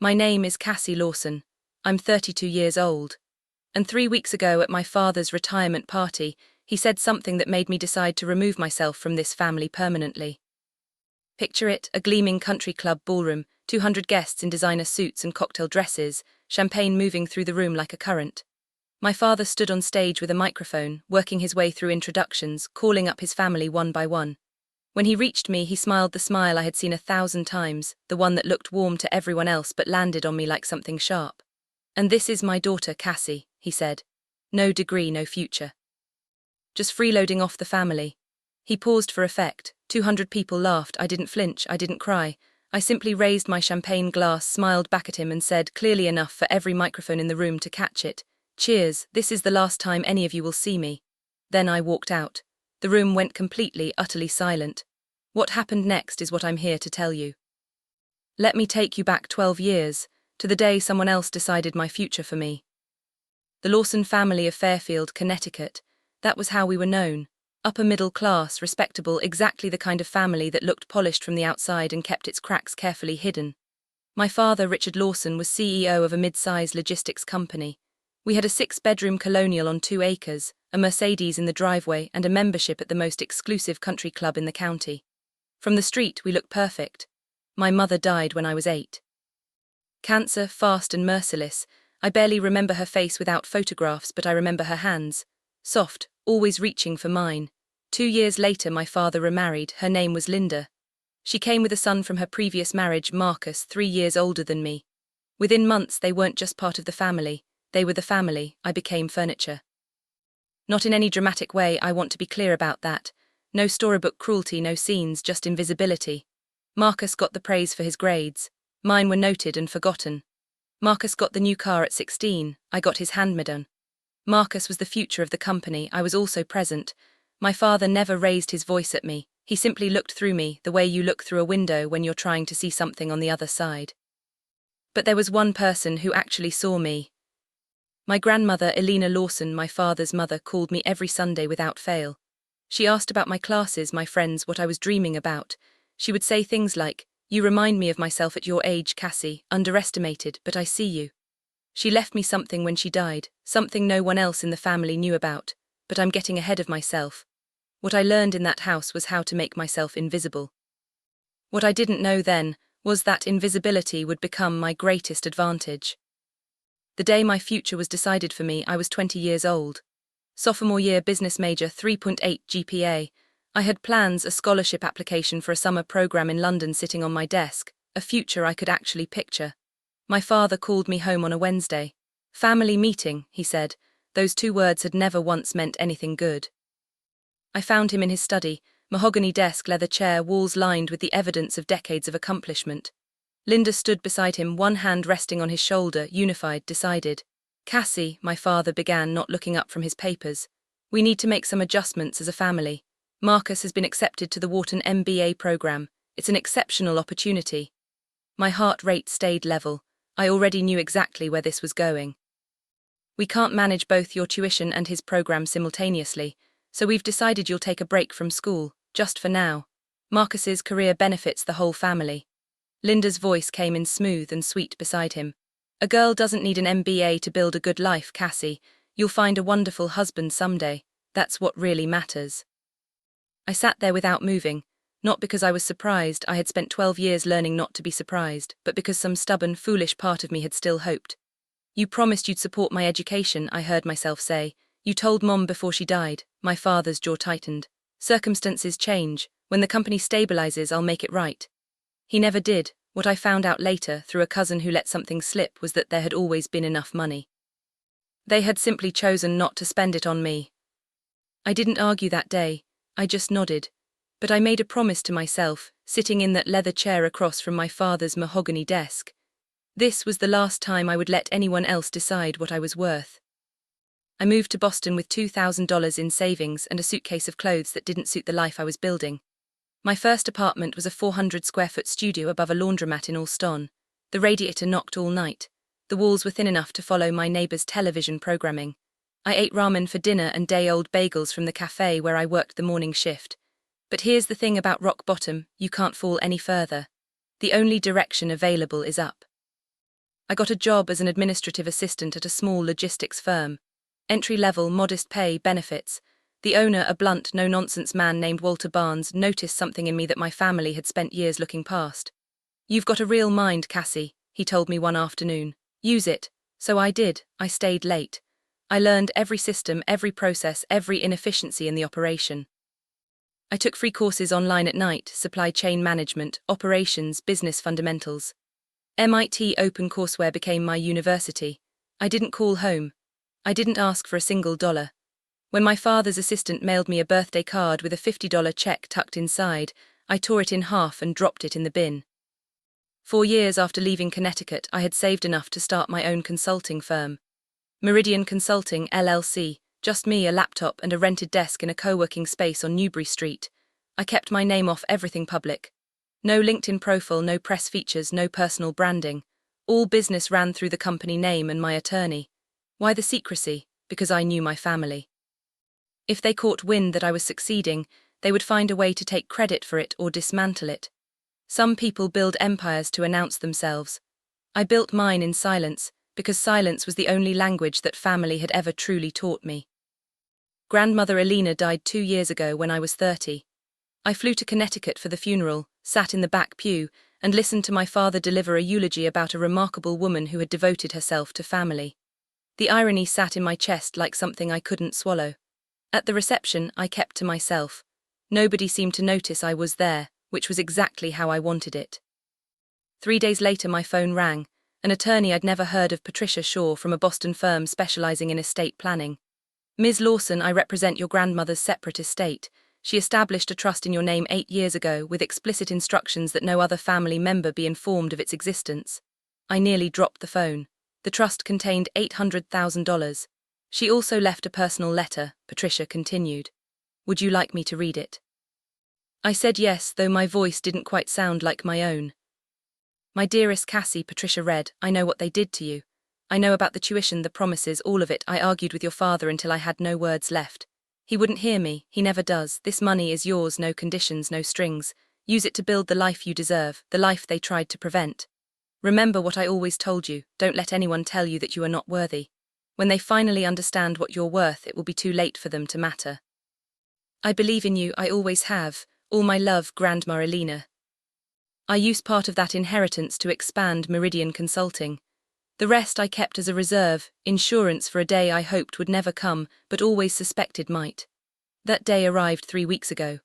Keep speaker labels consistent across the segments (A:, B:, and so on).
A: My name is Cassie Lawson. I'm 32 years old. And 3 weeks ago at my father's retirement party, he said something that made me decide to remove myself from this family permanently. Picture it, a gleaming country club ballroom, 200 guests in designer suits and cocktail dresses, champagne moving through the room like a current. My father stood on stage with a microphone, working his way through introductions, calling up his family one by one. When he reached me, he smiled the smile I had seen 1,000 times, the one that looked warm to everyone else but landed on me like something sharp. "And this is my daughter, Cassie," he said. "No degree, no future. Just freeloading off the family." He paused for effect. 200 people laughed. I didn't flinch, I didn't cry. I simply raised my champagne glass, smiled back at him and said, clearly enough for every microphone in the room to catch it, "Cheers, this is the last time any of you will see me." Then I walked out. The room went completely, utterly silent. What happened next is what I'm here to tell you. Let me take you back 12 years, to the day someone else decided my future for me. The Lawson family of Fairfield, Connecticut. That was how we were known. Upper middle class, respectable, exactly the kind of family that looked polished from the outside and kept its cracks carefully hidden. My father, Richard Lawson, was CEO of a mid-sized logistics company. We had a 6-bedroom colonial on 2 acres, a Mercedes in the driveway, and a membership at the most exclusive country club in the county. From the street, we looked perfect. My mother died when I was 8. Cancer, fast and merciless. I barely remember her face without photographs, but I remember her hands. Soft, always reaching for mine. 2 years later, my father remarried. Her name was Linda. She came with a son from her previous marriage, Marcus, 3 years older than me. Within months, they weren't just part of the family. They were the family. I became furniture. Not in any dramatic way, I want to be clear about that. No storybook cruelty, no scenes, just invisibility. Marcus got the praise for his grades. Mine were noted and forgotten. Marcus got the new car at 16, I got his hand-me-down. Marcus was the future of the company. I was also present. My father never raised his voice at me. He simply looked through me, the way you look through a window when you're trying to see something on the other side. But there was one person who actually saw me. My grandmother, Elena Lawson, my father's mother, called me every Sunday without fail. She asked about my classes, my friends, what I was dreaming about. She would say things like, "You remind me of myself at your age, Cassie, underestimated, but I see you." She left me something when she died, something no one else in the family knew about, but I'm getting ahead of myself. What I learned in that house was how to make myself invisible. What I didn't know then was that invisibility would become my greatest advantage. The day my future was decided for me, I was 20 years old. Sophomore year, business major, 3.8 GPA. I had plans, a scholarship application for a summer program in London sitting on my desk, a future I could actually picture. My father called me home on a Wednesday. "Family meeting," he said. Those 2 words had never once meant anything good. I found him in his study, mahogany desk, leather chair, walls lined with the evidence of decades of accomplishment. Linda stood beside him, one hand resting on his shoulder, unified, decided. "Cassie," my father began, not looking up from his papers, "we need to make some adjustments as a family. Marcus has been accepted to the Wharton MBA program. It's an exceptional opportunity." My heart rate stayed level. I already knew exactly where this was going. "We can't manage both your tuition and his program simultaneously, so we've decided you'll take a break from school, just for now. Marcus's career benefits the whole family." Linda's voice came in smooth and sweet beside him. "A girl doesn't need an MBA to build a good life, Cassie. You'll find a wonderful husband someday. That's what really matters." I sat there without moving, not because I was surprised. I had spent 12 years learning not to be surprised, but because some stubborn, foolish part of me had still hoped. "You promised you'd support my education," I heard myself say. "You told Mom before she died." My father's jaw tightened. "Circumstances change. When the company stabilizes, I'll make it right." He never did. What I found out later, through a cousin who let something slip, was that there had always been enough money. They had simply chosen not to spend it on me. I didn't argue that day. I just nodded. But I made a promise to myself, sitting in that leather chair across from my father's mahogany desk. This was the last time I would let anyone else decide what I was worth. I moved to Boston with $2,000 in savings and a suitcase of clothes that didn't suit the life I was building. My first apartment was a 400-square-foot studio above a laundromat in Allston. The radiator knocked all night. The walls were thin enough to follow my neighbor's television programming. I ate ramen for dinner and day-old bagels from the cafe where I worked the morning shift. But here's the thing about rock bottom, you can't fall any further. The only direction available is up. I got a job as an administrative assistant at a small logistics firm. Entry-level, modest pay, benefits. The owner, a blunt, no-nonsense man named Walter Barnes, noticed something in me that my family had spent years looking past. "You've got a real mind, Cassie," he told me one afternoon. "Use it." So I did. I stayed late. I learned every system, every process, every inefficiency in the operation. I took free courses online at night: supply chain management, operations, business fundamentals. MIT OpenCourseWare became my university. I didn't call home. I didn't ask for a single dollar. When my father's assistant mailed me a birthday card with a $50 check tucked inside, I tore it in half and dropped it in the bin. 4 years after leaving Connecticut, I had saved enough to start my own consulting firm. Meridian Consulting, LLC, just me, a laptop, and a rented desk in a co-working space on Newbury Street. I kept my name off everything public. No LinkedIn profile, no press features, no personal branding. All business ran through the company name and my attorney. Why the secrecy? Because I knew my family. If they caught wind that I was succeeding, they would find a way to take credit for it or dismantle it. Some people build empires to announce themselves. I built mine in silence, because silence was the only language that family had ever truly taught me. Grandmother Alina died 2 years ago when I was 30. I flew to Connecticut for the funeral, sat in the back pew, and listened to my father deliver a eulogy about a remarkable woman who had devoted herself to family. The irony sat in my chest like something I couldn't swallow. At the reception, I kept to myself. Nobody seemed to notice I was there, which was exactly how I wanted it. 3 days later, my phone rang. An attorney I'd never heard of, Patricia Shaw, from a Boston firm specializing in estate planning. "Ms. Lawson, I represent your grandmother's separate estate. She established a trust in your name 8 years ago with explicit instructions that no other family member be informed of its existence." I nearly dropped the phone. The trust contained $800,000. "She also left a personal letter," Patricia continued. "Would you like me to read it?" I said yes, though my voice didn't quite sound like my own. "My dearest Cassie," Patricia read, "I know what they did to you. I know about the tuition, the promises, all of it. I argued with your father until I had no words left. He wouldn't hear me, he never does. This money is yours, no conditions, no strings. Use it to build the life you deserve, the life they tried to prevent. Remember what I always told you: don't let anyone tell you that you are not worthy. When they finally understand what you're worth, it will be too late for them to matter. I believe in you, I always have. All my love, Grandma Alina." I used part of that inheritance to expand Meridian Consulting. The rest I kept as a reserve, insurance for a day I hoped would never come, but always suspected might. That day arrived 3 weeks ago.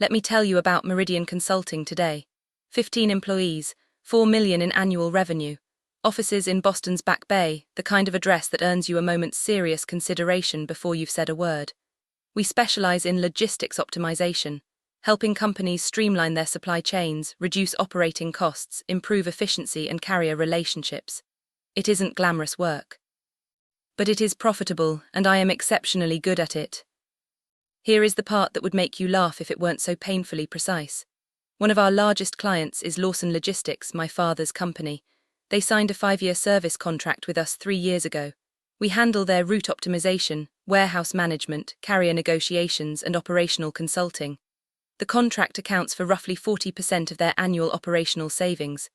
A: Let me tell you about Meridian Consulting today. 15 employees, $4 million in annual revenue. Offices in Boston's Back Bay, the kind of address that earns you a moment's serious consideration before you've said a word. We specialize in logistics optimization, helping companies streamline their supply chains, reduce operating costs, improve efficiency, and carrier relationships. It isn't glamorous work. But it is profitable, and I am exceptionally good at it. Here is the part that would make you laugh if it weren't so painfully precise. One of our largest clients is Lawson Logistics, my father's company. They signed a 5-year service contract with us 3 years ago. We handle their route optimization, warehouse management, carrier negotiations, and operational consulting. The contract accounts for roughly 40% of their annual operational savings.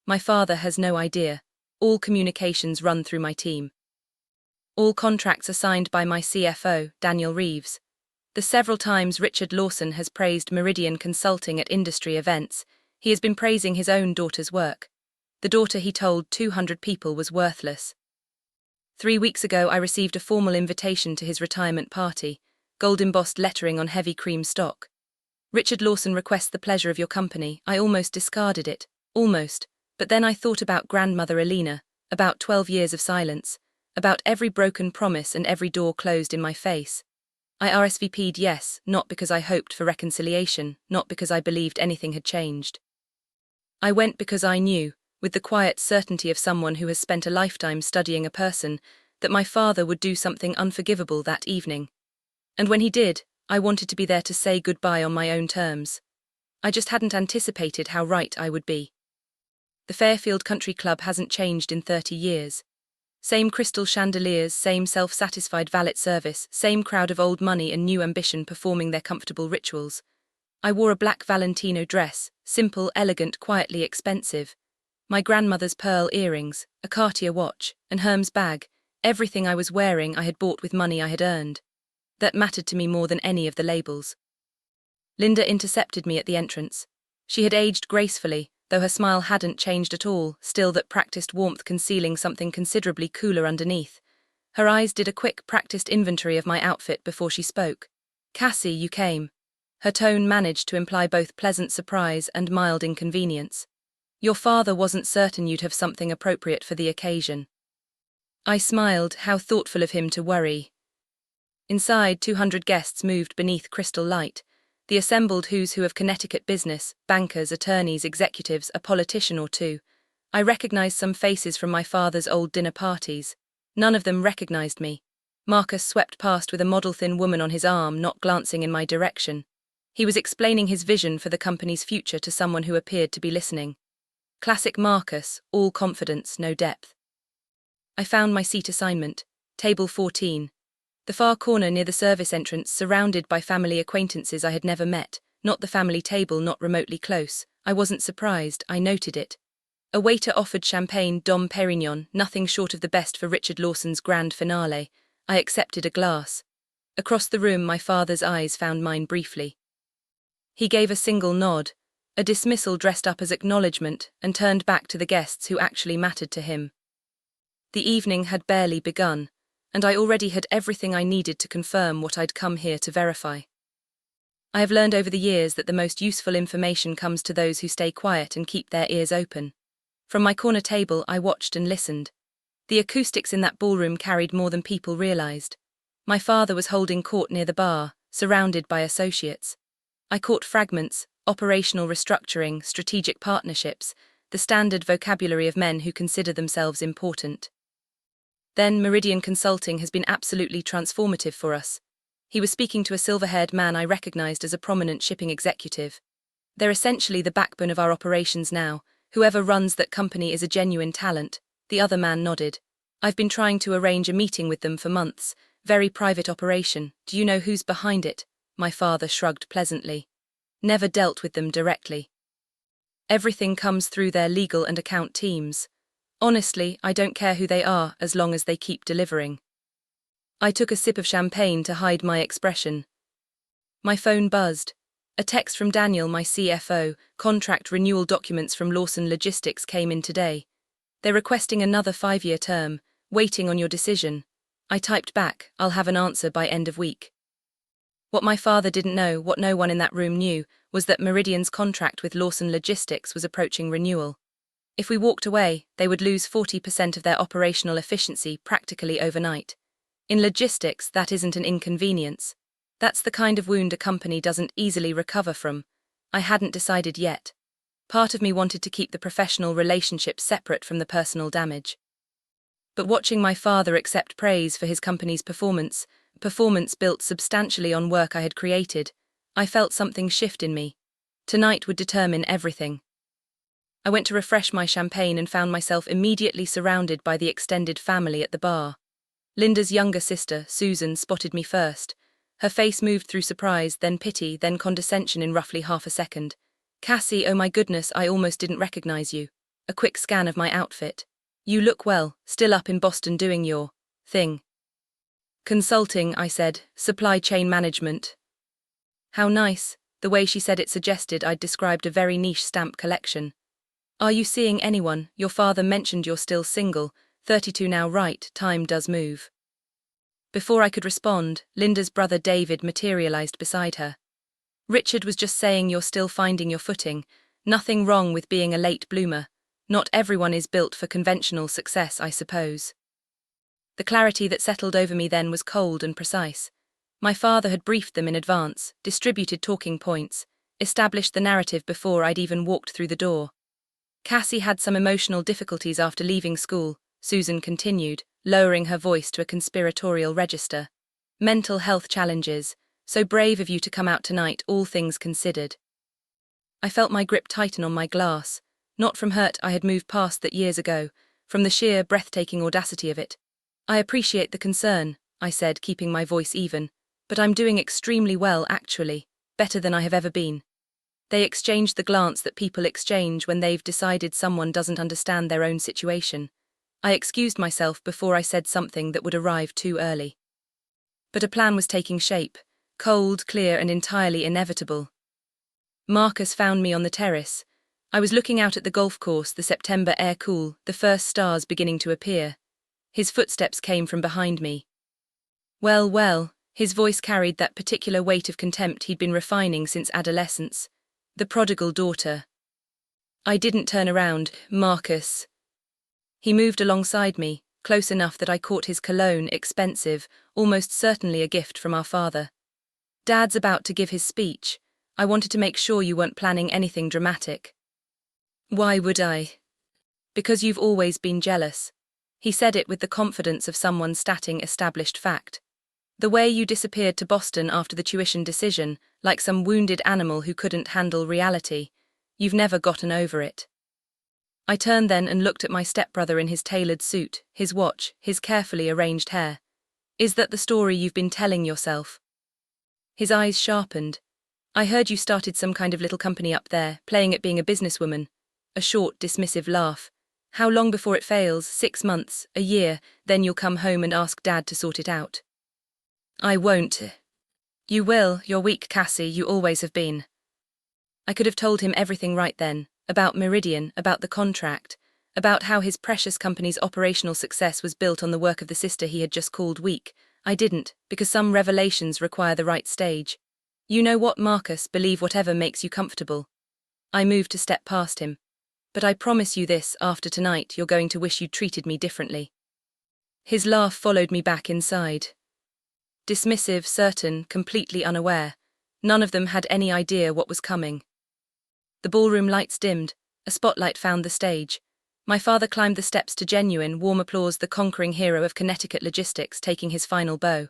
A: My father has no idea. All communications run through my team. All contracts are signed by my CFO, Daniel Reeves. The several times Richard Lawson has praised Meridian Consulting at industry events, he has been praising his own daughter's work. The daughter he told 200 people was worthless. 3 weeks ago, I received a formal invitation to his retirement party, gold-embossed lettering on heavy cream stock. "Richard Lawson requests the pleasure of your company." I almost discarded it. Almost. But then I thought about Grandmother Alina, about 12 years of silence, about every broken promise and every door closed in my face. I RSVP'd yes, not because I hoped for reconciliation, not because I believed anything had changed. I went because I knew, with the quiet certainty of someone who has spent a lifetime studying a person, that my father would do something unforgivable that evening. And when he did, I wanted to be there to say goodbye on my own terms. I just hadn't anticipated how right I would be. The Fairfield Country Club hasn't changed in 30 years. Same crystal chandeliers, same self-satisfied valet service, same crowd of old money and new ambition performing their comfortable rituals. I wore a black Valentino dress, simple, elegant, quietly expensive. My grandmother's pearl earrings, a Cartier watch, and Herm's bag, everything I was wearing I had bought with money I had earned. That mattered to me more than any of the labels. Linda intercepted me at the entrance. She had aged gracefully, though her smile hadn't changed at all, still that practiced warmth concealing something considerably cooler underneath. Her eyes did a quick, practiced inventory of my outfit before she spoke. "Cassie, you came." Her tone managed to imply both pleasant surprise and mild inconvenience. "Your father wasn't certain you'd have something appropriate for the occasion." I smiled, how thoughtful of him to worry. Inside, 200 guests moved beneath crystal light. The assembled who's who of Connecticut business, bankers, attorneys, executives, a politician or two. I recognized some faces from my father's old dinner parties. None of them recognized me. Marcus swept past with a model-thin woman on his arm, not glancing in my direction. He was explaining his vision for the company's future to someone who appeared to be listening. Classic Marcus, all confidence, no depth. I found my seat assignment, table 14. The far corner near the service entrance, surrounded by family acquaintances I had never met, not the family table, not remotely close. I wasn't surprised, I noted it. A waiter offered champagne Dom Perignon, nothing short of the best for Richard Lawson's grand finale. I accepted a glass. Across the room my father's eyes found mine briefly. He gave a single nod, a dismissal dressed up as acknowledgement, and turned back to the guests who actually mattered to him. The evening had barely begun, and I already had everything I needed to confirm what I'd come here to verify. I have learned over the years that the most useful information comes to those who stay quiet and keep their ears open. From my corner table I watched and listened. The acoustics in that ballroom carried more than people realized. My father was holding court near the bar, surrounded by associates. I caught fragments: operational restructuring, strategic partnerships, the standard vocabulary of men who consider themselves important. Then Meridian Consulting has been absolutely transformative for us. He was speaking to a silver-haired man I recognized as a prominent shipping executive. They're essentially the backbone of our operations now. Whoever runs that company is a genuine talent. The other man nodded. I've been trying to arrange a meeting with them for months. Very private operation. Do you know who's behind it? My father shrugged pleasantly. Never dealt with them directly. Everything comes through their legal and account teams. Honestly, I don't care who they are as long as they keep delivering. I took a sip of champagne to hide my expression. My phone buzzed. A text from Daniel, my CFO, contract renewal documents from Lawson Logistics came in today. They're requesting another 5-year term, waiting on your decision. I typed back, I'll have an answer by end of week. What my father didn't know, what no one in that room knew, was that Meridian's contract with Lawson Logistics was approaching renewal. If we walked away, they would lose 40% of their operational efficiency practically overnight. In logistics, that isn't an inconvenience. That's the kind of wound a company doesn't easily recover from. I hadn't decided yet. Part of me wanted to keep the professional relationship separate from the personal damage. But watching my father accept praise for his company's performance built substantially on work I had created, I felt something shift in me. Tonight would determine everything. I went to refresh my champagne and found myself immediately surrounded by the extended family at the bar. Linda's younger sister, Susan, spotted me first. Her face moved through surprise, then pity, then condescension in roughly half a second. "Cassie, oh my goodness, I almost didn't recognize you." A quick scan of my outfit. "You look well, still up in Boston doing your thing." "Consulting," I said, "supply chain management." How nice. The way she said it suggested I'd described a very niche stamp collection. "Are you seeing anyone? Your father mentioned you're still single. 32 now, right? Time does move." Before I could respond, Linda's brother David materialized beside her. "Richard was just saying you're still finding your footing. Nothing wrong with being a late bloomer. Not everyone is built for conventional success, I suppose." The clarity that settled over me then was cold and precise. My father had briefed them in advance, distributed talking points, established the narrative before I'd even walked through the door. "Cassie had some emotional difficulties after leaving school," Susan continued, lowering her voice to a conspiratorial register. "Mental health challenges. So brave of you to come out tonight, all things considered." I felt my grip tighten on my glass, not from hurt I had moved past that years ago, from the sheer breathtaking audacity of it. "I appreciate the concern," I said, keeping my voice even, "but I'm doing extremely well, actually, better than I have ever been." They exchanged the glance that people exchange when they've decided someone doesn't understand their own situation. I excused myself before I said something that would arrive too early. But a plan was taking shape, cold, clear, and entirely inevitable. Marcus found me on the terrace. I was looking out at the golf course, the September air cool, the first stars beginning to appear. His footsteps came from behind me. Well, well, his voice carried that particular weight of contempt he'd been refining since adolescence. The prodigal daughter. I didn't turn around. Marcus. He moved alongside me, close enough that I caught his cologne, expensive, almost certainly a gift from our father. Dad's about to give his speech. I wanted to make sure you weren't planning anything dramatic. Why would I? Because you've always been jealous. He said it with the confidence of someone stating established fact. The way you disappeared to Boston after the tuition decision, like some wounded animal who couldn't handle reality, you've never gotten over it. I turned then and looked at my stepbrother in his tailored suit, his watch, his carefully arranged hair. Is that the story you've been telling yourself? His eyes sharpened. I heard you started some kind of little company up there, playing at being a businesswoman. A short, dismissive laugh. How long before it fails? 6 months, a year, then you'll come home and ask Dad to sort it out. I won't. You will, you're weak, Cassie, you always have been. I could have told him everything right then, about Meridian, about the contract, about how his precious company's operational success was built on the work of the sister he had just called weak. I didn't, because some revelations require the right stage. You know what, Marcus, believe whatever makes you comfortable. I moved to step past him. But I promise you this, after tonight you're going to wish you'd treated me differently. His laugh followed me back inside. Dismissive, certain, completely unaware. None of them had any idea what was coming. The ballroom lights dimmed. A spotlight found the stage. My father climbed the steps to genuine, warm applause, the conquering hero of Connecticut logistics taking his final bow.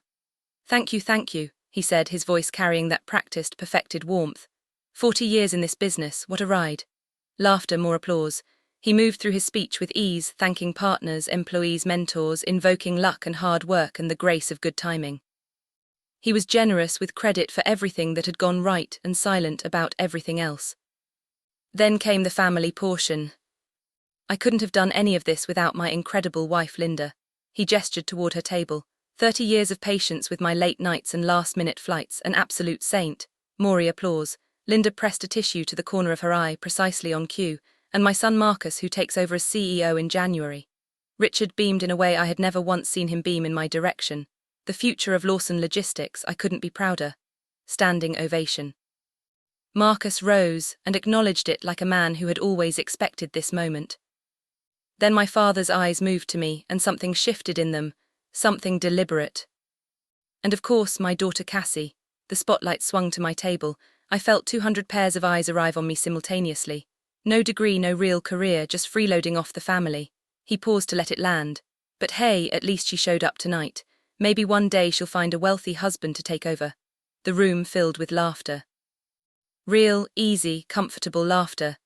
A: Thank you, he said, his voice carrying that practiced, perfected warmth. 40 years in this business, what a ride. Laughter, more applause. He moved through his speech with ease, thanking partners, employees, mentors, invoking luck and hard work and the grace of good timing. He was generous with credit for everything that had gone right and silent about everything else. Then came the family portion. I couldn't have done any of this without my incredible wife, Linda. He gestured toward her table. 30 years of patience with my late nights and last-minute flights, an absolute saint. Maury applause. Linda pressed a tissue to the corner of her eye, precisely on cue, and my son Marcus, who takes over as CEO in January. Richard beamed in a way I had never once seen him beam in my direction. The future of Lawson Logistics, I couldn't be prouder. Standing ovation. Marcus rose and acknowledged it like a man who had always expected this moment. Then my father's eyes moved to me, and something shifted in them, something deliberate. And of course, my daughter Cassie. The spotlight swung to my table. I felt 200 pairs of eyes arrive on me simultaneously. No degree, no real career, just freeloading off the family. He paused to let it land. But hey, at least she showed up tonight. Maybe one day she'll find a wealthy husband to take over. The room filled with laughter. Real, easy, comfortable laughter.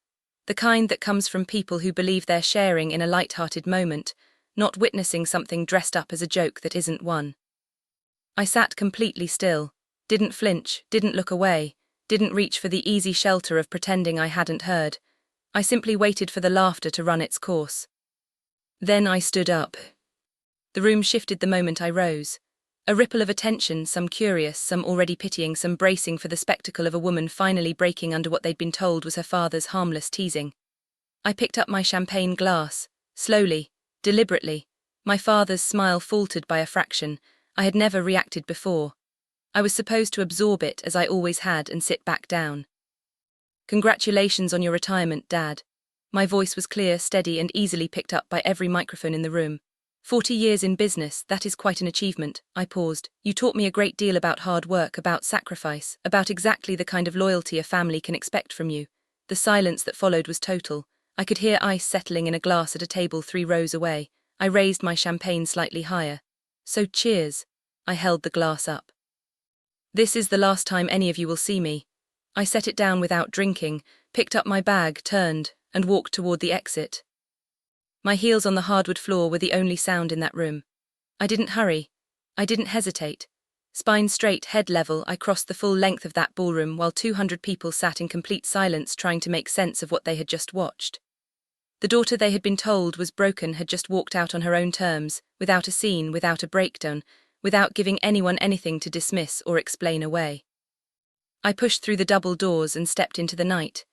A: The kind that comes from people who believe they're sharing in a light-hearted moment, not witnessing something dressed up as a joke that isn't one. I sat completely still, didn't flinch, didn't look away, didn't reach for the easy shelter of pretending I hadn't heard. I simply waited for the laughter to run its course. Then I stood up. The room shifted the moment I rose. A ripple of attention, some curious, some already pitying, some bracing for the spectacle of a woman finally breaking under what they'd been told was her father's harmless teasing. I picked up my champagne glass, slowly, deliberately. My father's smile faltered by a fraction. I had never reacted before. I was supposed to absorb it as I always had and sit back down. Congratulations on your retirement, Dad. My voice was clear, steady, and easily picked up by every microphone in the room. 40 years in business, that is quite an achievement. I paused. You taught me a great deal about hard work, about sacrifice, about exactly the kind of loyalty a family can expect from you. The silence that followed was total. I could hear ice settling in a glass at a table 3 rows away. I raised my champagne slightly higher. So cheers. I held the glass up. This is the last time any of you will see me. I set it down without drinking, picked up my bag, turned, and walked toward the exit. My heels on the hardwood floor were the only sound in that room. I didn't hurry. I didn't hesitate. Spine straight, head level, I crossed the full length of that ballroom while 200 people sat in complete silence trying to make sense of what they had just watched. The daughter they had been told was broken had just walked out on her own terms, without a scene, without a breakdown, without giving anyone anything to dismiss or explain away. I pushed through the double doors and stepped into the night,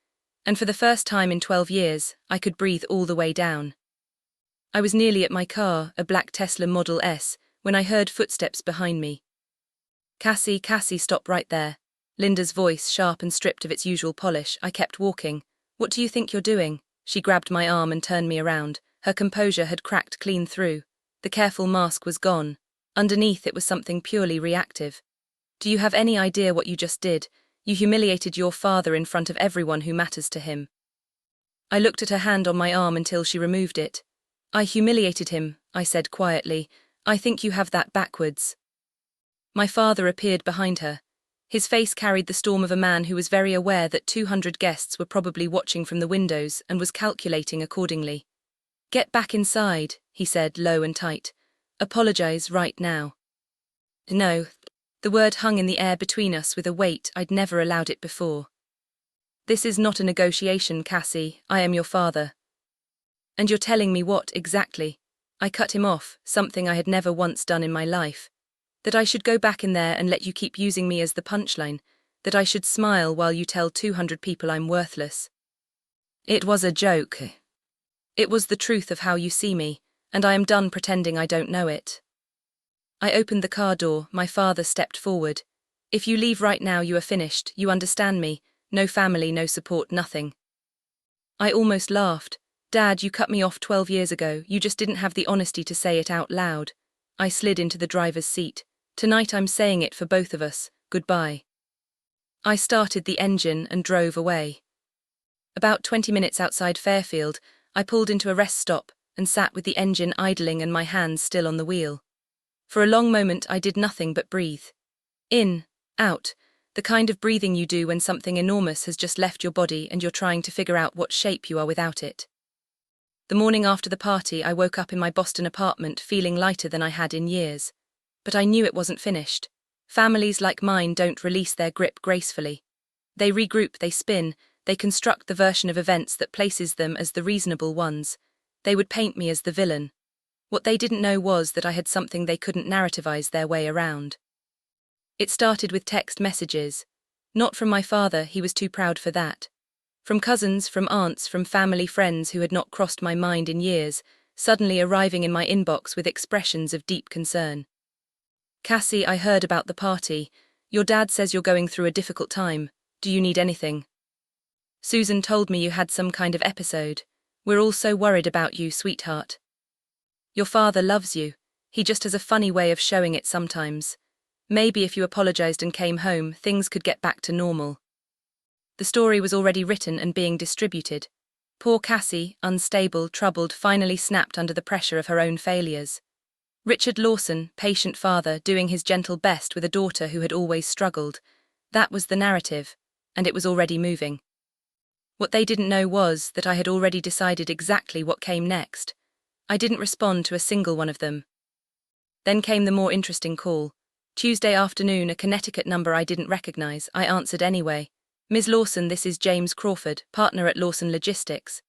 A: and for the first time in 12 years, I could breathe all the way down. I was nearly at my car, a black Tesla Model S, when I heard footsteps behind me. Cassie, stop right there. Linda's voice, sharp and stripped of its usual polish. I kept walking. What do you think you're doing? She grabbed my arm and turned me around. Her composure had cracked clean through. The careful mask was gone. Underneath it was something purely reactive. Do you have any idea what you just did? You humiliated your father in front of everyone who matters to him. I looked at her hand on my arm until she removed it. I humiliated him, I said quietly. I think you have that backwards. My father appeared behind her. His face carried the storm of a man who was very aware that 200 guests were probably watching from the windows and was calculating accordingly. Get back inside, he said, low and tight. Apologize right now. No. The word hung in the air between us with a weight I'd never allowed it before. This is not a negotiation, Cassie. I am your father. And you're telling me what, exactly? I cut him off, something I had never once done in my life. That I should go back in there and let you keep using me as the punchline, that I should smile while you tell 200 people I'm worthless. It was a joke. It was the truth of how you see me, and I am done pretending I don't know it. I opened the car door, my father stepped forward. If you leave right now you are finished, you understand me, no family, no support, nothing. I almost laughed. Dad, you cut me off 12 years ago, you just didn't have the honesty to say it out loud. I slid into the driver's seat. Tonight I'm saying it for both of us, goodbye. I started the engine and drove away. About 20 minutes outside Fairfield, I pulled into a rest stop and sat with the engine idling and my hands still on the wheel. For a long moment I did nothing but breathe. In, out, the kind of breathing you do when something enormous has just left your body and you're trying to figure out what shape you are without it. The morning after the party, I woke up in my Boston apartment feeling lighter than I had in years. But I knew it wasn't finished. Families like mine don't release their grip gracefully. They regroup, they spin, they construct the version of events that places them as the reasonable ones. They would paint me as the villain. What they didn't know was that I had something they couldn't narrativize their way around. It started with text messages. Not from my father, he was too proud for that. From cousins, from aunts, from family friends who had not crossed my mind in years, suddenly arriving in my inbox with expressions of deep concern. Cassie, I heard about the party. Your dad says you're going through a difficult time. Do you need anything? Susan told me you had some kind of episode. We're all so worried about you, sweetheart. Your father loves you. He just has a funny way of showing it sometimes. Maybe if you apologized and came home, things could get back to normal. The story was already written and being distributed. Poor Cassie, unstable, troubled, finally snapped under the pressure of her own failures. Richard Lawson, patient father, doing his gentle best with a daughter who had always struggled. That was the narrative, and it was already moving. What they didn't know was that I had already decided exactly what came next. I didn't respond to a single one of them. Then came the more interesting call. Tuesday afternoon, a Connecticut number I didn't recognize. I answered anyway. Ms. Lawson, this is James Crawford, partner at Lawson Logistics.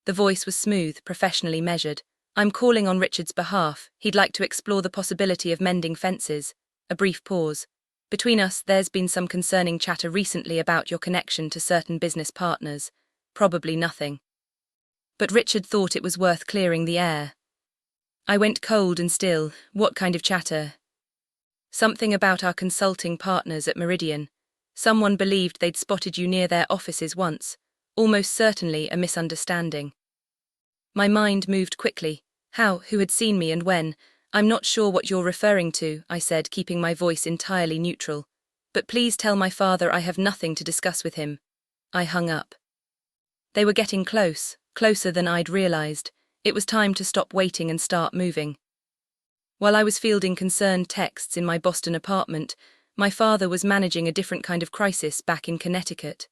A: The voice was smooth, professionally measured. I'm calling on Richard's behalf. He'd like to explore the possibility of mending fences. A brief pause. Between us, there's been some concerning chatter recently about your connection to certain business partners. Probably nothing. But Richard thought it was worth clearing the air. I went cold and still. What kind of chatter? Something about our consulting partners at Meridian. Someone believed they'd spotted you near their offices once. Almost certainly a misunderstanding. My mind moved quickly. How, who had seen me and when? I'm not sure what you're referring to, I said, keeping my voice entirely neutral. But please tell my father I have nothing to discuss with him. I hung up. They were getting close, closer than I'd realized. It was time to stop waiting and start moving. While I was fielding concerned texts in my Boston apartment, my father was managing a different kind of crisis back in Connecticut.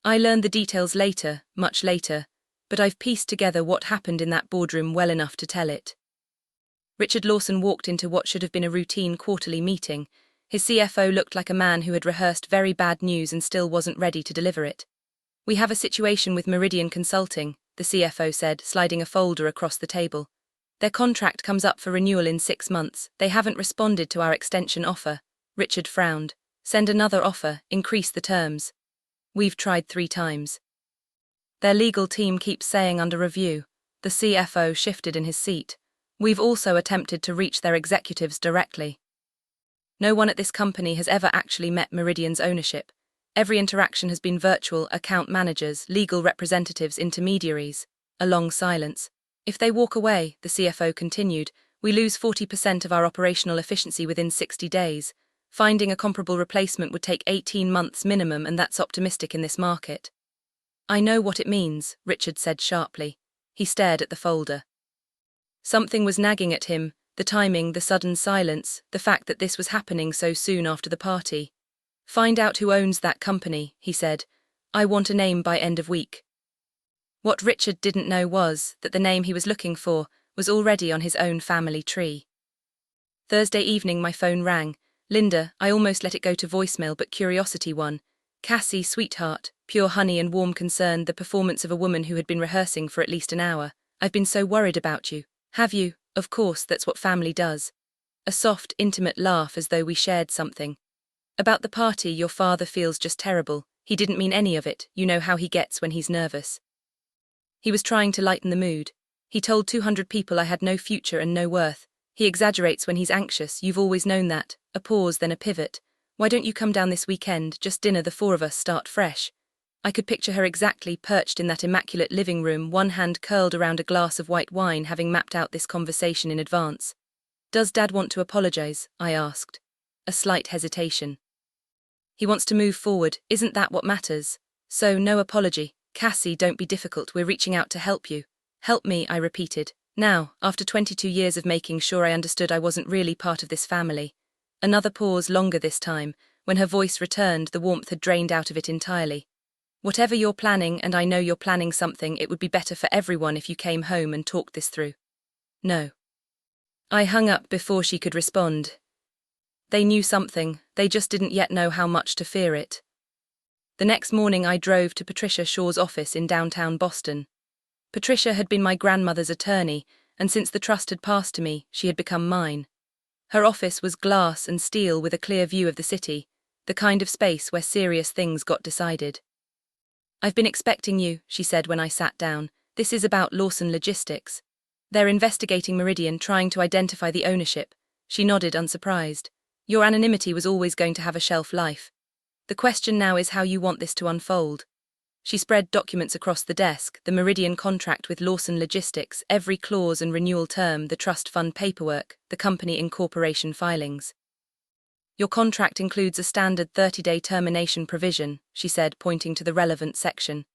A: I learned the details later, much later, but I've pieced together what happened in that boardroom well enough to tell it. Richard Lawson walked into what should have been a routine quarterly meeting. His CFO looked like a man who had rehearsed very bad news and still wasn't ready to deliver it. "We have a situation with Meridian Consulting," the CFO said, sliding a folder across the table. "Their contract comes up for renewal in 6 months. They haven't responded to our extension offer." Richard frowned. "Send another offer, increase the terms." "We've tried 3 times. Their legal team keeps saying under review." The CFO shifted in his seat. "We've also attempted to reach their executives directly. No one at this company has ever actually met Meridian's ownership. Every interaction has been virtual, account managers, legal representatives, intermediaries." A long silence. "If they walk away," the CFO continued, "we lose 40% of our operational efficiency within 60 days. Finding a comparable replacement would take 18 months minimum, and that's optimistic in this market." "I know what it means," Richard said sharply. He stared at the folder. Something was nagging at him, the timing, the sudden silence, the fact that this was happening so soon after the party. "Find out who owns that company," he said. "I want a name by end of week." What Richard didn't know was that the name he was looking for was already on his own family tree. Thursday evening my phone rang. "Linda, I almost let it go to voicemail, but curiosity won. Cassie, sweetheart, pure honey and warm concern, the performance of a woman who had been rehearsing for at least an hour. I've been so worried about you." "Have you?" "Of course, that's what family does." A soft, intimate laugh as though we shared something. "About the party, your father feels just terrible. He didn't mean any of it. You know how he gets when he's nervous." He was trying to lighten the mood. "He told 200 people I had no future and no worth. He exaggerates when he's anxious. You've always known that." A pause, then a pivot. "Why don't you come down this weekend, just dinner, the 4 of us, start fresh." I could picture her exactly perched in that immaculate living room, one hand curled around a glass of white wine, having mapped out this conversation in advance. "Does Dad want to apologize?" I asked. A slight hesitation. "He wants to move forward, isn't that what matters? So, no apology. Cassie, don't be difficult, we're reaching out to help you." "Help me," I repeated. Now, after 22 years of making sure I understood I wasn't really part of this family. Another pause, longer this time. When her voice returned, the warmth had drained out of it entirely. "Whatever you're planning, and I know you're planning something, it would be better for everyone if you came home and talked this through." "No." I hung up before she could respond. They knew something, they just didn't yet know how much to fear it. The next morning I drove to Patricia Shaw's office in downtown Boston. Patricia had been my grandmother's attorney, and since the trust had passed to me, she had become mine. Her office was glass and steel with a clear view of the city, the kind of space where serious things got decided. "I've been expecting you," she said when I sat down. "This is about Lawson Logistics. They're investigating Meridian, trying to identify the ownership." She nodded, unsurprised. "Your anonymity was always going to have a shelf life. The question now is how you want this to unfold." She spread documents across the desk, the Meridian contract with Lawson Logistics, every clause and renewal term, the trust fund paperwork, the company incorporation filings. "Your contract includes a standard 30-day termination provision," she said, pointing to the relevant section.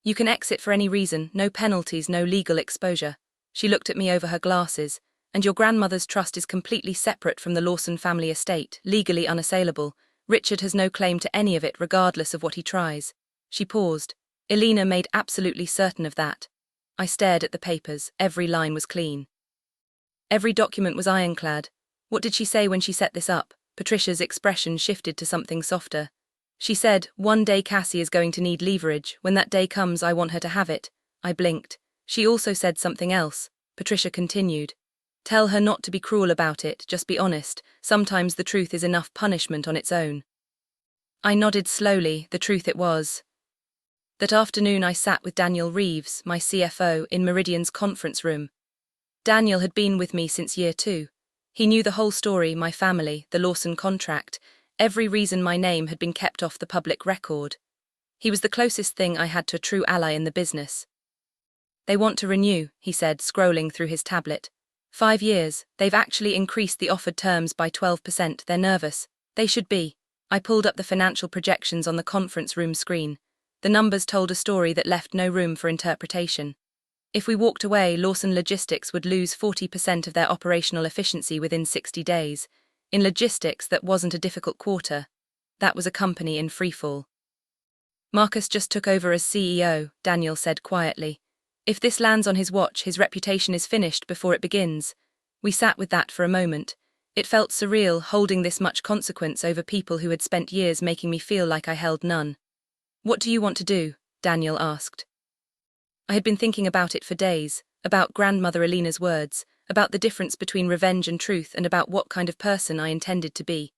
A: "You can exit for any reason, no penalties, no legal exposure." She looked at me over her glasses. "And your grandmother's trust is completely separate from the Lawson family estate, legally unassailable. Richard has no claim to any of it, regardless of what he tries." She paused. "Elena made absolutely certain of that." I stared at the papers. Every line was clean. Every document was ironclad. "What did she say when she set this up?" Patricia's expression shifted to something softer. "She said, one day Cassie is going to need leverage. When that day comes, I want her to have it." I blinked. "She also said something else," Patricia continued. "Tell her not to be cruel about it, just be honest. Sometimes the truth is enough punishment on its own." I nodded slowly. The truth it was. That afternoon I sat with Daniel Reeves, my CFO, in Meridian's conference room. Daniel had been with me since year 2. He knew the whole story, my family, the Lawson contract, every reason my name had been kept off the public record. He was the closest thing I had to a true ally in the business. "They want to renew," he said, scrolling through his tablet. 5 years, they've actually increased the offered terms by 12%, they're nervous. They should be. I pulled up the financial projections on the conference room screen. The numbers told a story that left no room for interpretation. If we walked away, Lawson Logistics would lose 40% of their operational efficiency within 60 days. In logistics, that wasn't a difficult quarter. That was a company in freefall. "Marcus just took over as CEO," Daniel said quietly. "If this lands on his watch, his reputation is finished before it begins." We sat with that for a moment. It felt surreal holding this much consequence over people who had spent years making me feel like I held none. "What do you want to do?" Daniel asked. I had been thinking about it for days, about grandmother Alina's words, about the difference between revenge and truth, and about what kind of person I intended to be.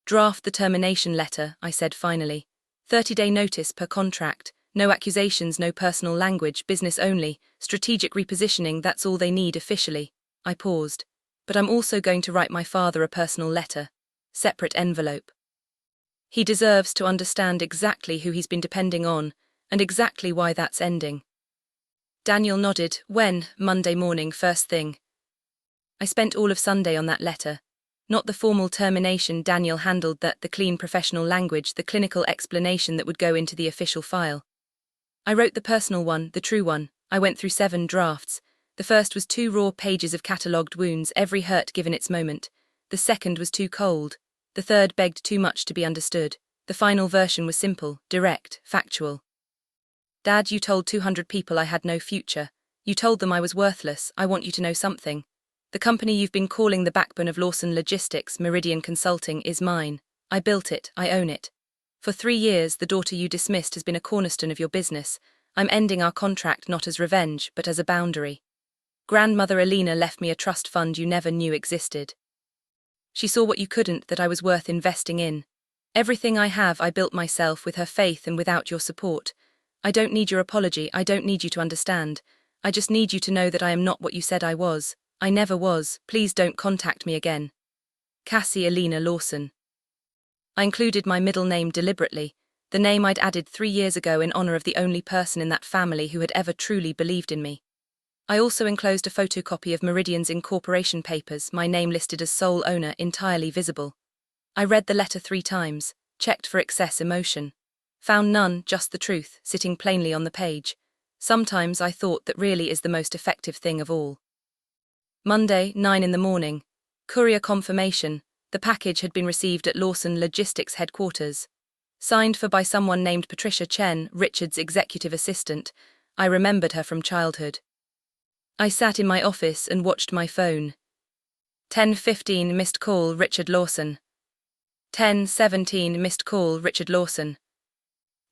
A: "Draft the termination letter," I said finally. 30-day notice per contract, no accusations, no personal language, business only, strategic repositioning, that's all they need officially. I paused. "But I'm also going to write my father a personal letter. Separate envelope. He deserves to understand exactly who he's been depending on, and exactly why that's ending." Daniel nodded. "When?" "Monday morning, first thing." I spent all of Sunday on that letter. Not the formal termination Daniel handled, that the clean professional language, the clinical explanation that would go into the official file. I wrote the personal one, the true one. I went through 7 drafts. The first was 2 raw pages of catalogued wounds, every hurt given its moment. The second was too cold. The third begged too much to be understood. The final version was simple, direct, factual. "Dad, you told 200 people I had no future. You told them I was worthless. I want you to know something. The company you've been calling the backbone of Lawson Logistics, Meridian Consulting, is mine. I built it, I own it. For 3 years, the daughter you dismissed has been a cornerstone of your business. I'm ending our contract not as revenge, but as a boundary. Grandmother Alina left me a trust fund you never knew existed. She saw what you couldn't, that I was worth investing in. Everything I have I built myself with her faith and without your support. I don't need your apology, I don't need you to understand. I just need you to know that I am not what you said I was. I never was. Please don't contact me again. Cassie Alina Lawson." I included my middle name deliberately, the name I'd added 3 years ago in honor of the only person in that family who had ever truly believed in me. I also enclosed a photocopy of Meridian's incorporation papers, my name listed as sole owner, entirely visible. I read the letter 3 times, checked for excess emotion. Found none, just the truth, sitting plainly on the page. Sometimes I thought that really is the most effective thing of all. Monday, 9 in the morning. Courier confirmation. The package had been received at Lawson Logistics headquarters. Signed for by someone named Patricia Chen, Richard's executive assistant. I remembered her from childhood. I sat in my office and watched my phone. 10:15 missed call, Richard Lawson. 10:17 missed call, Richard Lawson.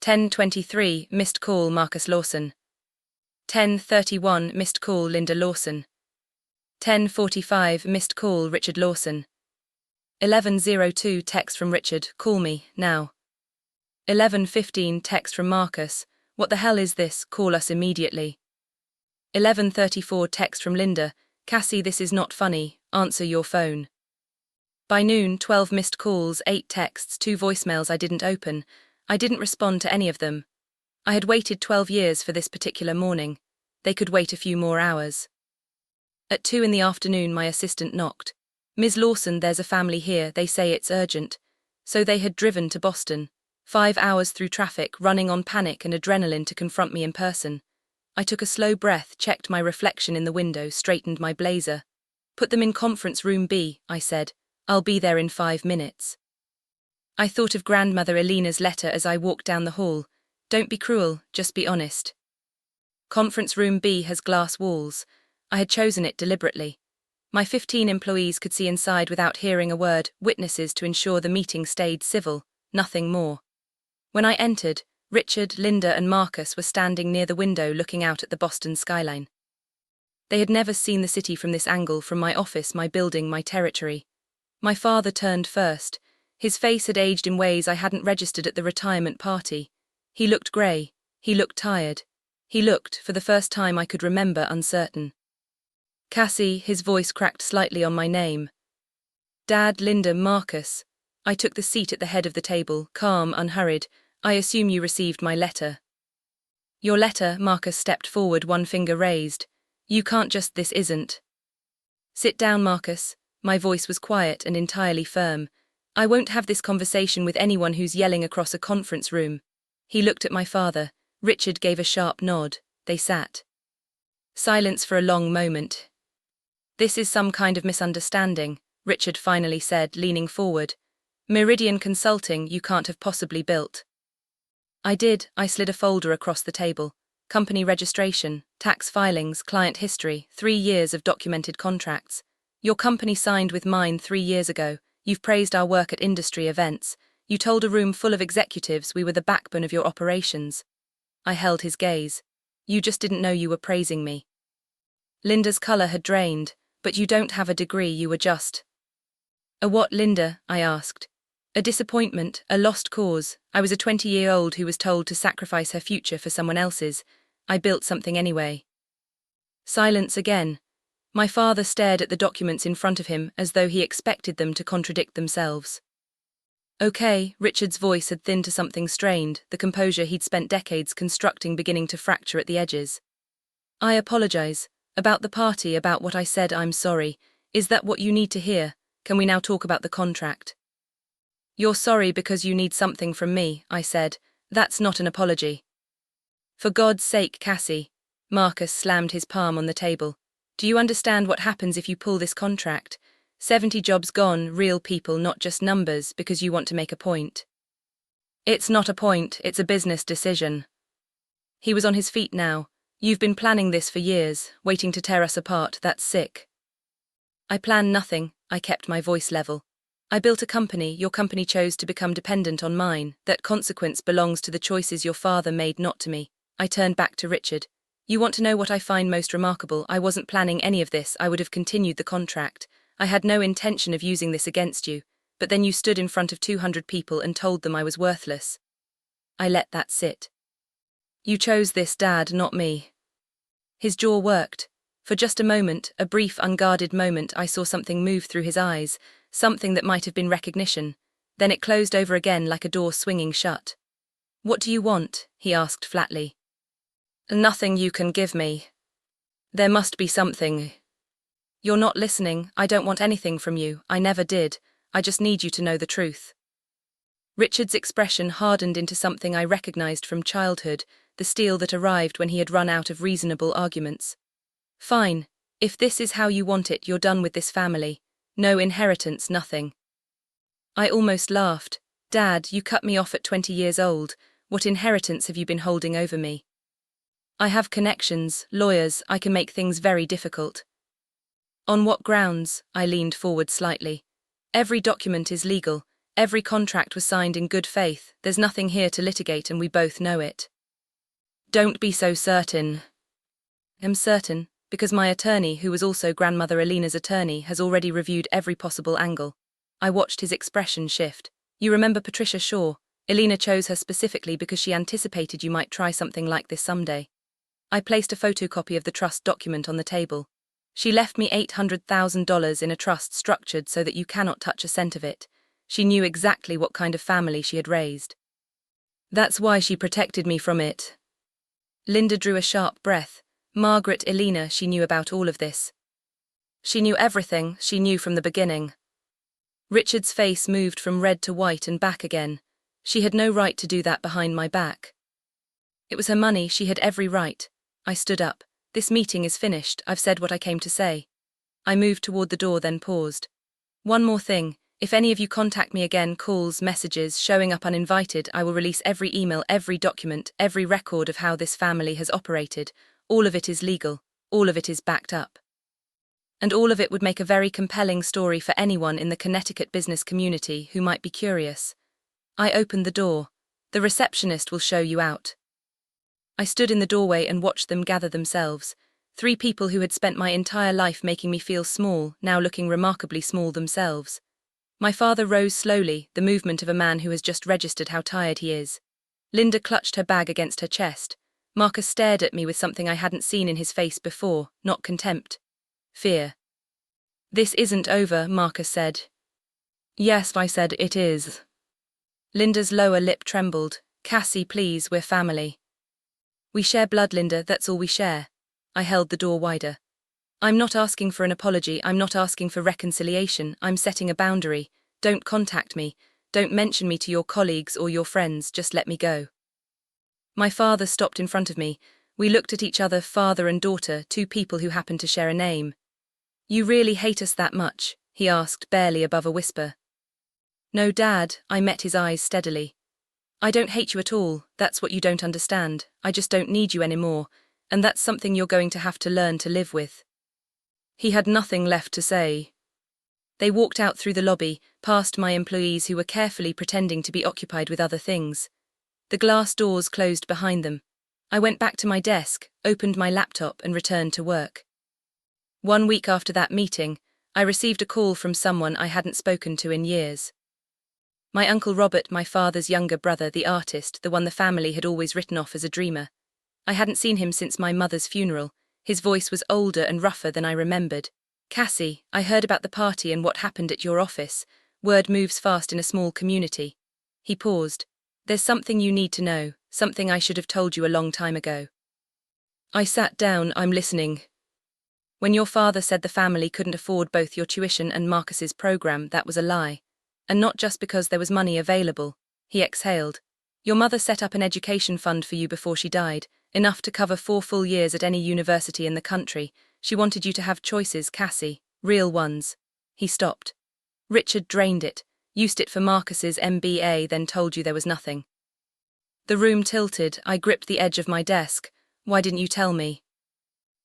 A: 10:23 missed call, Marcus Lawson. 10:31 missed call, Linda Lawson. 10:45 missed call, Richard Lawson. 11:02 text from Richard, "Call me, now." 11:15 text from Marcus, "What the hell is this, call us immediately." 11:34 text from Linda, "Cassie, this is not funny, answer your phone." By noon, 12 missed calls, 8 texts, 2 voicemails I didn't open. I didn't respond to any of them. I had waited 12 years for this particular morning. They could wait a few more hours. At 2 in the afternoon, my assistant knocked. "Ms. Lawson, there's a family here, they say it's urgent." So they had driven to Boston. 5 hours through traffic, running on panic and adrenaline to confront me in person. I took a slow breath, checked my reflection in the window, straightened my blazer. "Put them in conference room B," I said. "I'll be there in 5 minutes." I thought of grandmother Alina's letter as I walked down the hall. Don't be cruel, just be honest. Conference room B has glass walls. I had chosen it deliberately. My 15 employees could see inside without hearing a word, witnesses to ensure the meeting stayed civil, nothing more. When I entered, Richard, Linda and Marcus were standing near the window looking out at the Boston skyline. They had never seen the city from this angle, from my office, my building, my territory. My father turned first. His face had aged in ways I hadn't registered at the retirement party. He looked grey. He looked tired. He looked, for the first time I could remember, uncertain. "Cassie," his voice cracked slightly on my name. "Dad, Linda, Marcus." I took the seat at the head of the table, calm, unhurried. "I assume you received my letter." "Your letter," Marcus stepped forward, one finger raised. "You can't just, this isn't." "Sit down, Marcus." My voice was quiet and entirely firm. "I won't have this conversation with anyone who's yelling across a conference room." He looked at my father. Richard gave a sharp nod. They sat. Silence for a long moment. "This is some kind of misunderstanding," Richard finally said, leaning forward. "Meridian Consulting you can't have possibly built." I did. I slid a folder across the table. Company registration, tax filings, client history, 3 years of documented contracts. Your company signed with mine 3 years ago. You've praised our work at industry events. You told a room full of executives we were the backbone of your operations. I held his gaze. You just didn't know you were praising me. Linda's color had drained. But you don't have a degree, you were just. A what, Linda? I asked. A disappointment, a lost cause. I was a 20-year-old who was told to sacrifice her future for someone else's. I built something anyway. Silence again. My father stared at the documents in front of him as though he expected them to contradict themselves. Okay, Richard's voice had thinned to something strained, the composure he'd spent decades constructing beginning to fracture at the edges. I apologize. About the party, about what I said, I'm sorry. Is that what you need to hear? Can we now talk about the contract? You're sorry because you need something from me, I said. That's not an apology. For God's sake, Cassie. Marcus slammed his palm on the table. Do you understand what happens if you pull this contract? 70 jobs gone, real people, not just numbers, because you want to make a point. It's not a point, it's a business decision. He was on his feet now. You've been planning this for years, waiting to tear us apart, that's sick. I planned nothing, I kept my voice level. I built a company, your company chose to become dependent on mine, that consequence belongs to the choices your father made, not to me. I turned back to Richard. You want to know what I find most remarkable? I wasn't planning any of this, I would have continued the contract. I had no intention of using this against you, but then you stood in front of 200 people and told them I was worthless. I let that sit. You chose this, Dad, not me. His jaw worked. For just a moment, a brief, unguarded moment, I saw something move through his eyes, something that might have been recognition. Then it closed over again like a door swinging shut. What do you want? He asked flatly. Nothing you can give me. There must be something. You're not listening. I don't want anything from you. I never did. I just need you to know the truth. Richard's expression hardened into something I recognized from childhood, the steel that arrived when he had run out of reasonable arguments. Fine. If this is how you want it, you're done with this family. No inheritance, nothing. I almost laughed. Dad, you cut me off at 20 years old. What inheritance have you been holding over me? I have connections, lawyers, I can make things very difficult. On what grounds? I leaned forward slightly. Every document is legal. Every contract was signed in good faith. There's nothing here to litigate and we both know it. Don't be so certain. I'm certain, because my attorney, who was also grandmother Alina's attorney, has already reviewed every possible angle. I watched his expression shift. You remember Patricia Shaw? Alina chose her specifically because she anticipated you might try something like this someday. I placed a photocopy of the trust document on the table. She left me $800,000 in a trust structured so that you cannot touch a cent of it. She knew exactly what kind of family she had raised. That's why she protected me from it. Linda drew a sharp breath. Margaret, Elena, she knew about all of this. She knew everything, she knew from the beginning. Richard's face moved from red to white and back again. She had no right to do that behind my back. It was her money, she had every right. I stood up. This meeting is finished, I've said what I came to say. I moved toward the door, then paused. One more thing. If any of you contact me again, calls, messages, showing up uninvited, I will release every email, every document, every record of how this family has operated. All of it is legal. All of it is backed up. And all of it would make a very compelling story for anyone in the Connecticut business community who might be curious. I opened the door. The receptionist will show you out. I stood in the doorway and watched them gather themselves. 3 people who had spent my entire life making me feel small, now looking remarkably small themselves. My father rose slowly, the movement of a man who has just registered how tired he is. Linda clutched her bag against her chest. Marcus stared at me with something I hadn't seen in his face before, not contempt. Fear. This isn't over, Marcus said. Yes, I said, it is. Linda's lower lip trembled. Cassie, please, we're family. We share blood, Linda, that's all we share. I held the door wider. I'm not asking for an apology, I'm not asking for reconciliation, I'm setting a boundary. Don't contact me, don't mention me to your colleagues or your friends, just let me go. My father stopped in front of me. We looked at each other, father and daughter, 2 people who happened to share a name. You really hate us that much? He asked, barely above a whisper. No, Dad, I met his eyes steadily. I don't hate you at all, that's what you don't understand. I just don't need you anymore, and that's something you're going to have to learn to live with. He had nothing left to say. They walked out through the lobby, past my employees who were carefully pretending to be occupied with other things. The glass doors closed behind them. I went back to my desk, opened my laptop and returned to work. 1 week after that meeting, I received a call from someone I hadn't spoken to in years. My Uncle Robert, my father's younger brother, the artist, the one the family had always written off as a dreamer. I hadn't seen him since my mother's funeral. His voice was older and rougher than I remembered. "Cassie, I heard about the party and what happened at your office. Word moves fast in a small community." He paused. "There's something you need to know, something I should have told you a long time ago." I sat down. "I'm listening." "When your father said the family couldn't afford both your tuition and Marcus's program, that was a lie. And not just because there was money available." He exhaled. "Your mother set up an education fund for you before she died, enough to cover 4 full years at any university in the country. She wanted you to have choices, Cassie, real ones." He stopped. "Richard drained it, used it for Marcus's MBA, then told you there was nothing." The room tilted. I gripped the edge of my desk. "Why didn't you tell me?"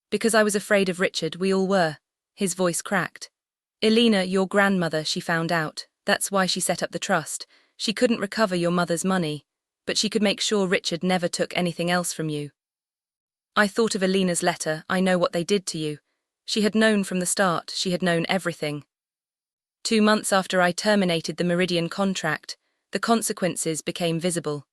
A: "Because I was afraid of Richard, we all were." His voice cracked. "Elena, your grandmother, she found out. That's why she set up the trust. She couldn't recover your mother's money, but she could make sure Richard never took anything else from you." I thought of Elena's letter. "I know what they did to you." She had known from the start. She had known everything. 2 months after I terminated the Meridian contract, the consequences became visible.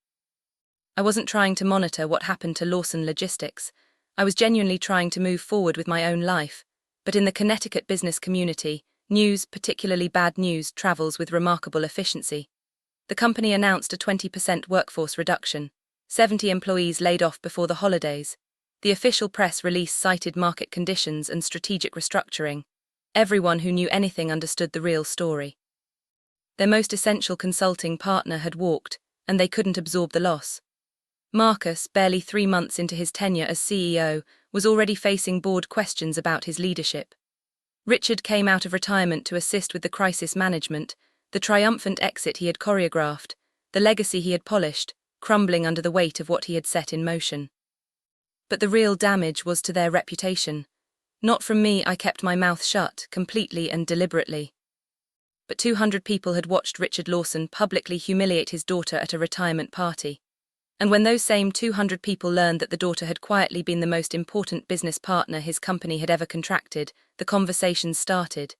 A: I wasn't trying to monitor what happened to Lawson Logistics. I was genuinely trying to move forward with my own life. But in the Connecticut business community, news, particularly bad news, travels with remarkable efficiency. The company announced a 20% workforce reduction, 70 employees laid off before the holidays. The official press release cited market conditions and strategic restructuring. Everyone who knew anything understood the real story. Their most essential consulting partner had walked, and they couldn't absorb the loss. Marcus, barely 3 months into his tenure as CEO, was already facing board questions about his leadership. Richard came out of retirement to assist with the crisis management, the triumphant exit he had choreographed, the legacy he had polished, crumbling under the weight of what he had set in motion. But the real damage was to their reputation. Not from me. I kept my mouth shut, completely and deliberately. But 200 people had watched Richard Lawson publicly humiliate his daughter at a retirement party. And when those same 200 people learned that the daughter had quietly been the most important business partner his company had ever contracted, the conversation started.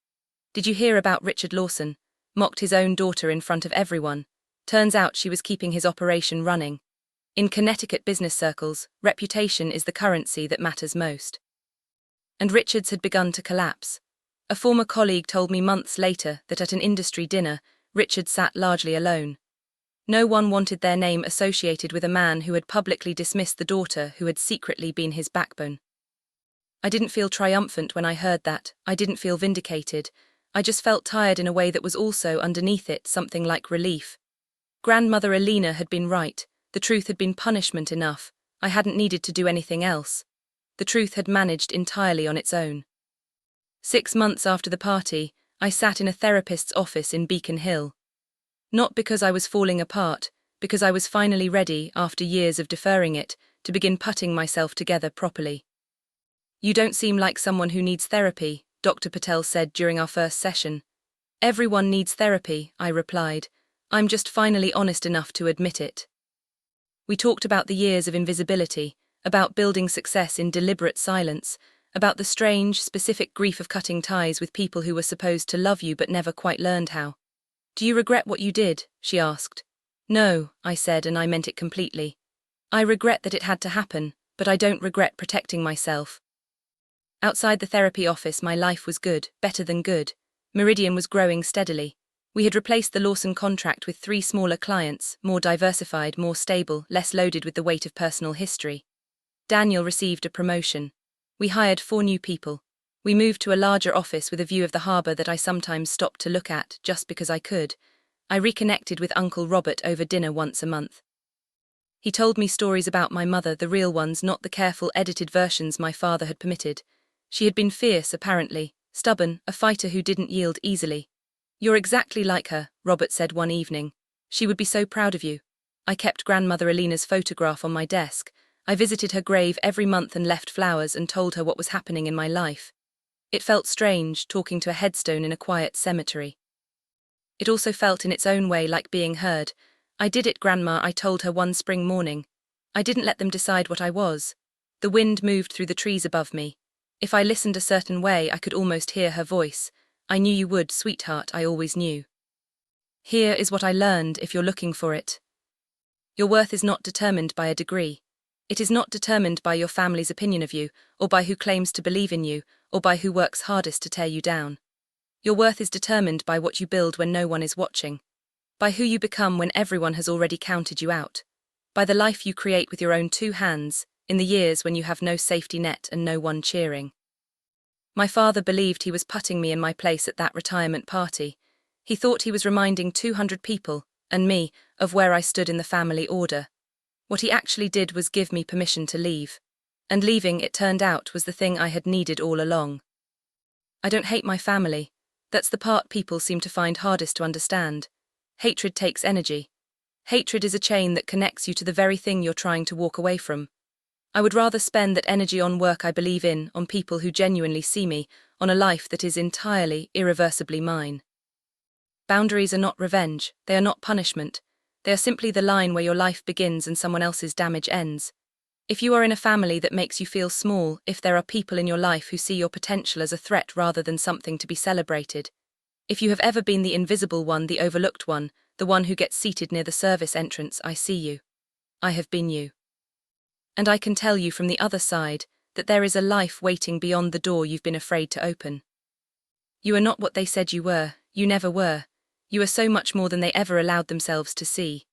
A: "Did you hear about Richard Lawson? Mocked his own daughter in front of everyone. Turns out she was keeping his operation running." In Connecticut business circles, reputation is the currency that matters most. And Richard's had begun to collapse. A former colleague told me months later that at an industry dinner, Richard sat largely alone. No one wanted their name associated with a man who had publicly dismissed the daughter who had secretly been his backbone. I didn't feel triumphant when I heard that. I didn't feel vindicated. I just felt tired in a way that was also underneath it, something like relief. Grandmother Elena had been right. The truth had been punishment enough. I hadn't needed to do anything else. The truth had managed entirely on its own. 6 months after the party, I sat in a therapist's office in Beacon Hill. Not because I was falling apart, because I was finally ready, after years of deferring it, to begin putting myself together properly. "You don't seem like someone who needs therapy," Dr. Patel said during our first session. "Everyone needs therapy," I replied. "I'm just finally honest enough to admit it." We talked about the years of invisibility, about building success in deliberate silence, about the strange, specific grief of cutting ties with people who were supposed to love you but never quite learned how. "Do you regret what you did?" she asked. "No," I said, and I meant it completely. "I regret that it had to happen, but I don't regret protecting myself." Outside the therapy office, my life was good, better than good. Meridian was growing steadily. We had replaced the Lawson contract with 3 smaller clients, more diversified, more stable, less loaded with the weight of personal history. Daniel received a promotion. We hired 4 new people. We moved to a larger office with a view of the harbour that I sometimes stopped to look at, just because I could. I reconnected with Uncle Robert over dinner once a month. He told me stories about my mother, the real ones, not the careful, edited versions my father had permitted. She had been fierce, apparently, stubborn, a fighter who didn't yield easily. "You're exactly like her," Robert said one evening. "She would be so proud of you." I kept Grandmother Elena's photograph on my desk. I visited her grave every month and left flowers and told her what was happening in my life. It felt strange, talking to a headstone in a quiet cemetery. It also felt in its own way like being heard. "I did it, Grandma," I told her one spring morning. "I didn't let them decide what I was." The wind moved through the trees above me. If I listened a certain way, I could almost hear her voice. "I knew you would, sweetheart, I always knew." Here is what I learned, if you're looking for it. Your worth is not determined by a degree. It is not determined by your family's opinion of you, or by who claims to believe in you, or by who works hardest to tear you down. Your worth is determined by what you build when no one is watching, by who you become when everyone has already counted you out, by the life you create with your own two hands, in the years when you have no safety net and no one cheering. My father believed he was putting me in my place at that retirement party. He thought he was reminding 200 people, and me, of where I stood in the family order. What he actually did was give me permission to leave. And leaving, it turned out, was the thing I had needed all along. I don't hate my family. That's the part people seem to find hardest to understand. Hatred takes energy. Hatred is a chain that connects you to the very thing you're trying to walk away from. I would rather spend that energy on work I believe in, on people who genuinely see me, on a life that is entirely, irreversibly mine. Boundaries are not revenge, they are not punishment. They are simply the line where your life begins and someone else's damage ends. If you are in a family that makes you feel small, if there are people in your life who see your potential as a threat rather than something to be celebrated, if you have ever been the invisible one, the overlooked one, the one who gets seated near the service entrance, I see you. I have been you. And I can tell you from the other side that there is a life waiting beyond the door you've been afraid to open. You are not what they said you were, you never were. You are so much more than they ever allowed themselves to see.